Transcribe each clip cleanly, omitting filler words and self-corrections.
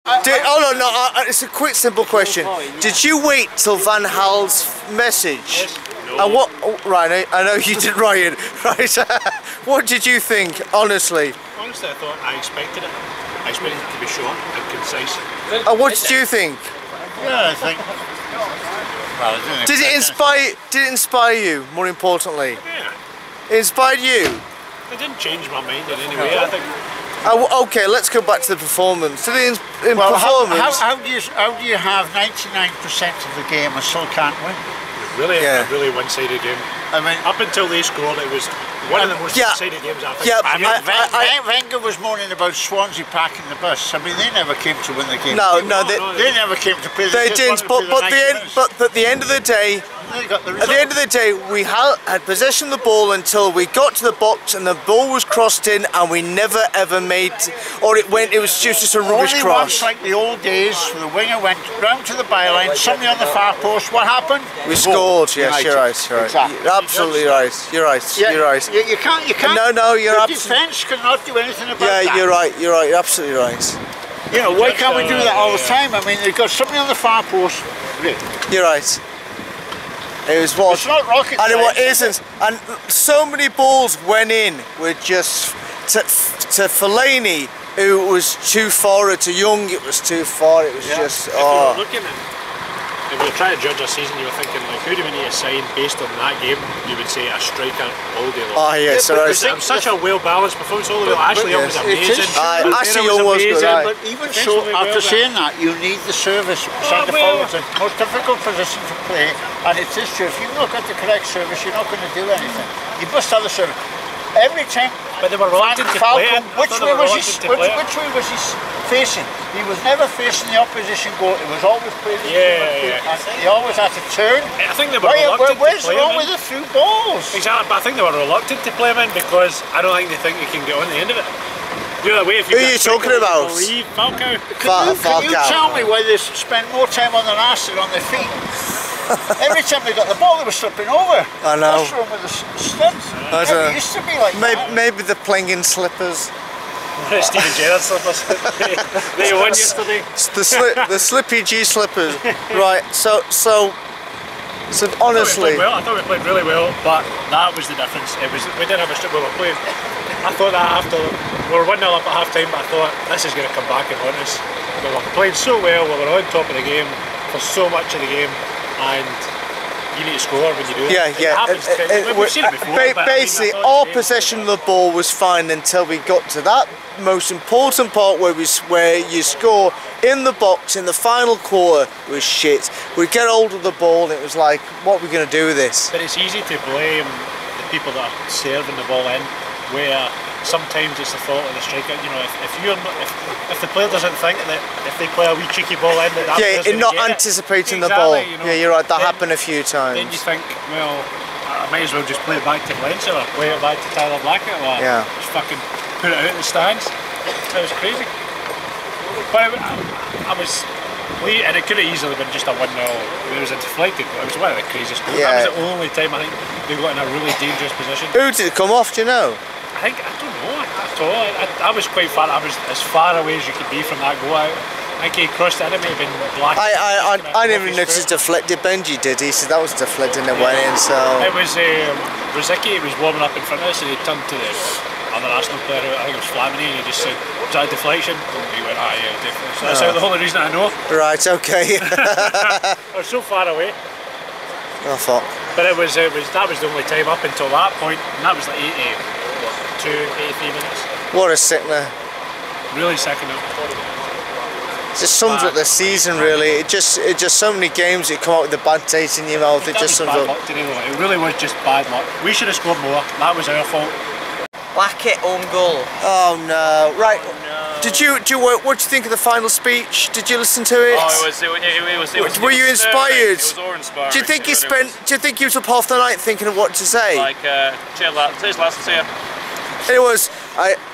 It's a quick, simple question. Did you wait till Van Gaal's message? Yes. No. And what? Oh, right, I know you did, Ryan. Right. What did you think, honestly? Honestly, I expected it. I expected it to be short and concise. And what did you think? Yeah, I think. Well, did it inspire you? More importantly, yeah, it inspired you. It didn't change my mind in any way. I think. Okay, let's go back to the performance. Performance. How do you have 99% of the game and still can't win? Really, a really one-sided game. I mean, up until they scored, it was one of the most one-sided games I've Yeah, Wenger was moaning about Swansea packing the bus. I mean, they never came to win the game. No, they never came to play the game. They didn't. But at the end of the day. At the end of the day, we had possession of the ball until we got to the box and the ball was crossed in, and we never ever made, or it was just a rubbish cross. Once, like the old days, the winger went round to the byline, somebody on the far post. What happened? We scored. Yes, you're right. Exactly. You're absolutely right. You're right. You're right. You can't. No, you're absolutely. The defence cannot do anything about that. Yeah, you're right. You're right. You're absolutely right. You know, why can't we do that all the time? I mean, they've got somebody on the far post. You're right. It was what? It's not rocket science. And what isn't. And so many balls went in with just to Fellaini, who was too far, or to Young, it was too far. It was just. If you were trying to judge a season, you were thinking, like, who do we need to sign based on that game? You would say a striker all day long. Oh yes, it was such a well-balanced performance all the way. Ashley Young was amazing. Ashley Young was good. But even so, after saying that, you need the service. Centre forward's the most difficult position to play, and it is true. If you've not got the correct service, you're not going to do anything. You must have the service. Every time. But they were reluctant to play it. Which way was he facing? He was never facing the opposition goal. It was always played. He always had to turn. I think they were reluctant to play him in. Where's wrong with the through balls? Exactly, but I think they were reluctant to play him in because I don't think they think they can get on the end of it. The other way, if you who are you talking about? Falcao. Can you tell me why they spend more time on their ass than on their feet? Every time they got the ball, they were slipping over. I know. What's wrong with the studs? It used to be like maybe they're playing in slippers. Steven Gerrard slippers. They won yesterday. The slippy G slippers. Right. So honestly, I thought we played really well, but that was the difference. We didn't have a strip. We were playing. I thought that after we were 1-0 up at half time, but I thought this is going to come back and haunt us. We were playing so well. We were on top of the game for so much of the game. And you need to score when you do it. We've seen it before. Basically, our possession of the ball was fine until we got to that most important part where you score in the box in the final quarter. Was shit. We get hold of the ball and it was like, what are we going to do with this? But it's easy to blame the people that are serving the ball in, where sometimes it's the fault of the striker. You know, if the player doesn't think that if they play a wee cheeky ball in, not anticipating the ball. You know, you're right. That happened a few times. Then you think, well, I might as well just play it back to Valencia or play it back to Tyler Blackett or just fucking put it out in the stands. It was crazy. But and it could have easily been just a 1-0. It was a deflected goal. It was one of the craziest goals. That was the only time I think they got in a really dangerous position. Who did it come off? Do you know? I don't know at all. I was quite far. I was as far away as you could be from that goal out. I think he crossed it. It may have been black. I never noticed deflected. Benji did. He said that was deflected and it went in. So it was Rosicky. He was warming up in front of us, and he turned to the other Arsenal player. I think it was Flamini, and he just said, "Was that a deflection?" And he went, "Ah, yeah, definitely." So that's the only reason I know. Right. Okay. I was so far away. Oh fuck. But that was the only time up until that point, and that was like 83 minutes. What a sickener. Really sickening. It just sums up the season, really. It just so many games that come out with the bad taste in your mouth. It just sums up. It really was just bad luck. We should have scored more. That was our fault. Blackett own goal. Oh no! Right. Oh, no. What did you think of the final speech? Did you listen to it? Oh, it was. Were you inspired? It was awe-inspiring. Do you think you was up half the night thinking of what to say? Like, cheers lads, see ya. It was.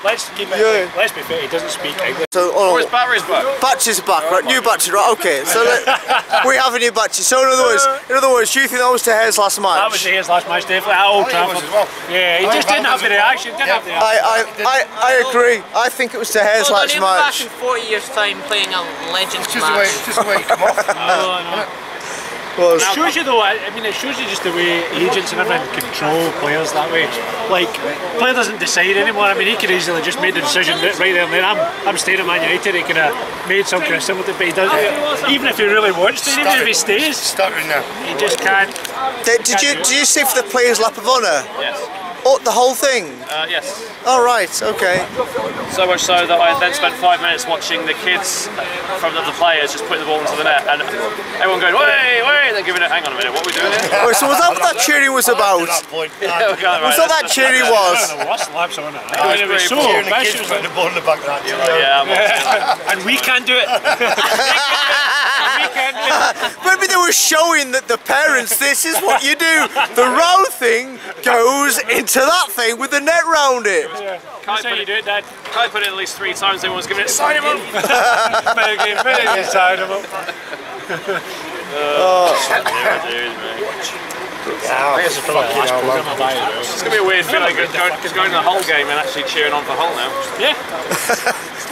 Let's keep it. Yeah. Let's be fair. He doesn't speak English. So, Oh, his battery's back. Batches back, right? New battery, right? Okay, so we have a new battery. So in other words, do you think that was De Gea's last match? That was De Gea's last match, definitely at Old Trafford. Yeah, he just didn't have the reaction. I agree. I think it was De Gea's last He'll be back match. in 40 years' time playing a Legends match. It's just the way it come off. No. Was. It shows you though, I mean it shows you just the way agents and everything control players that way. Like, player doesn't decide anymore. I mean he could easily just made the decision right there and then. I'm staying at Man United, he could have made some kind of similar to, but he doesn't. Even if he really wants to, even if he stays, Stuttering now. he just can't. Did you see for the players' lap of honour? Yes. Oh, the whole thing? Yes. Oh right, okay. So much so that I then spent 5 minutes watching the kids from the players just putting the ball into the net and everyone going, way, way, then giving it, hang on a minute, what are we doing here? Oh, so was that what that cheering was about? Yeah, we got it right. Was that cheering was? The worst laps on it. was It was so pretty bad. Kids putting the ball in the back of that. Yeah, And we can't do it. Maybe they were showing that the parents, this is what you do. The round thing goes into that thing with the net round it. That's how you do it, Dad. Kai put it at least 3 times, everyone's giving it, sign him up! Sign him up. It's going to be a weird feeling going to the whole game and actually cheering on for Hull now. Yeah.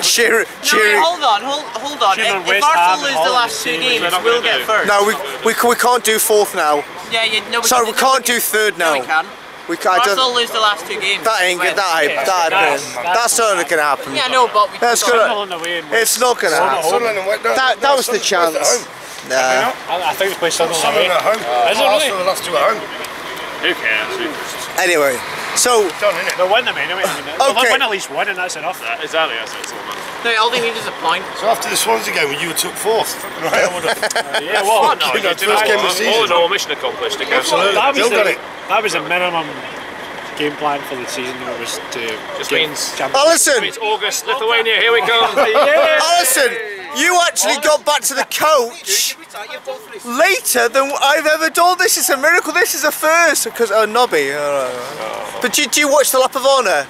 Cheering. No, hold on. Cheering on If West Ham Arsenal lose and the Hull last 2 games, we'll get first. No, we can't do fourth now. Yeah, no, Sorry, we can't do third No, now. we can. We can't. Arsenal lose the last 2 games. That ain't good. That's not gonna happen. Yeah, no, but we That's can. gonna. It's not gonna happen. That was the chance. Nah. I think we play Sunderland Sunderland at home. Is it really? Arsenal the last 2 at home. Who cares? Anyway, so Done, innit? They'll win them anyway. They'll Okay. win at least one and that's enough. Exactly, that's it. It's all that. No, all they need is a point. So after the Swansea game when you took 4th, right, I would have... Yeah, well, No, You know, you did first game of the season. all in all, mission accomplished. Absolutely. Still done it. that was the minimum game plan for the season. It was to Just get means- champions. Alison, It's August, Lithuania, here we come! Alison, you actually got back to the coach later than I've ever done. This is a miracle. This is a first because Nobby. But did you watch the lap of honour?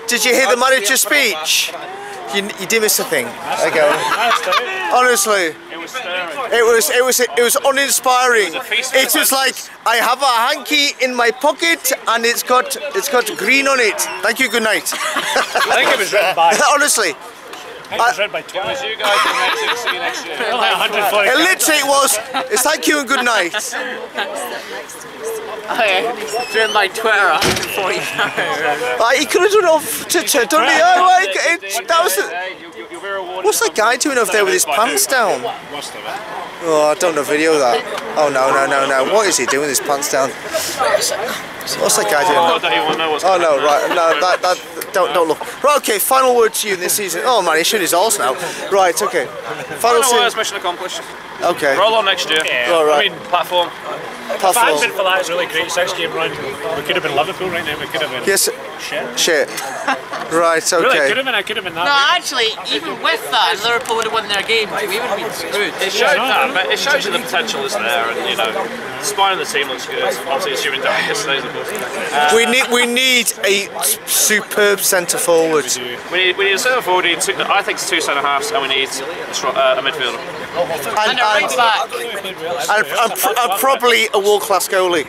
Did you hear the manager's speech? You did miss a thing. Okay. Honestly, It was stirring. it was uninspiring. It was a feast It for was the like I have a hanky in my pocket and it's got green on it. Thank you. Good night. I think it was written by. Honestly, I think it was written by 20. As you guys can next year, see you next year. Like 140. it literally was. It's thank you and good night. Okay, driven by Twitter, 140 He could have done it off to don't he? That was. You'll be rewarded. What's that guy doing over there with his pants down? Must have it. Oh, I don't know video of that. Oh no. What is he doing with his pants down? What's that guy I doing? don't even know what's Oh no, going on. right, no, that don't look. Right, okay, final word to you this season. Oh man, he's showing his arse now. Right, okay. Final Final words, season. mission accomplished. Okay. Roll on next year. Yeah. All right. I mean, Platform. if it hadn't been for that, it's really great 6-game run. We could have been Liverpool right now. We could have been. Yes. Shit. Shit. Right, Really, okay. could have been. I could have been that. No, actually, even with that, Liverpool would have won their game. We would have been screwed. It showed that, but it shows you the potential is there, and you know, the spine of the team looks good. Obviously, assuming yesterday's of course. We need a superb centre forward. We need a centre forward. We need I think it's 2 centre halves, and we need a midfielder. And a right back. And probably a world-class goalie.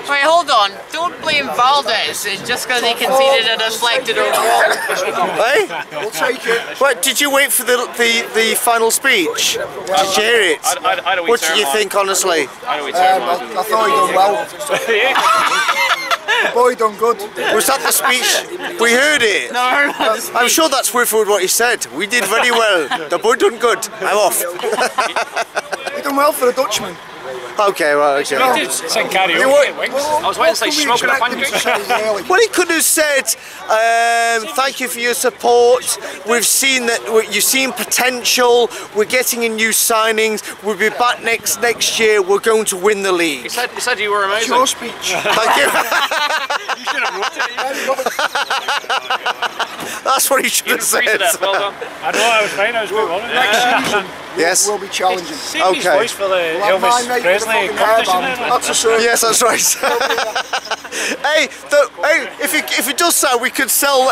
Wait, hold on. Don't blame Valdez just because he conceded a deflected over goal. Hey? We'll take it. What, did you wait for the final speech? Did you hear it? I don't What did you think, honestly? I know we turn I thought he done well. The boy done good. Was that the speech? We heard it. I'm sure that's word for word what he said. We did very well. The boy done good. I'm off. He done well for a Dutchman. Okay, right, okay. We did sing karaoke You what- at Wings. I was waiting to say smoking a pancake. Well, he could have said, thank you for your support. We've seen that you've seen potential. We're getting in new signings. We'll be back next year. We're going to win the league. He said you were amazing. Your speech. Thank you. You should have wrote it. That's what he should You have did said. that. Well done. I know, I was fine. I was good on it. Yes. Will be challenging. Save his Okay. voice for the Well, Elvis mine, mate, Presley with the fucking competition. hairband. That's a certain. Yes, that's right. Hey, if if it does sell, we could sell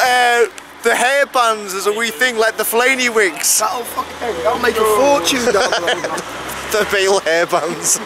the hairbands as a wee thing, like the flaney wigs. That'll make a fortune. The Bale hairbands.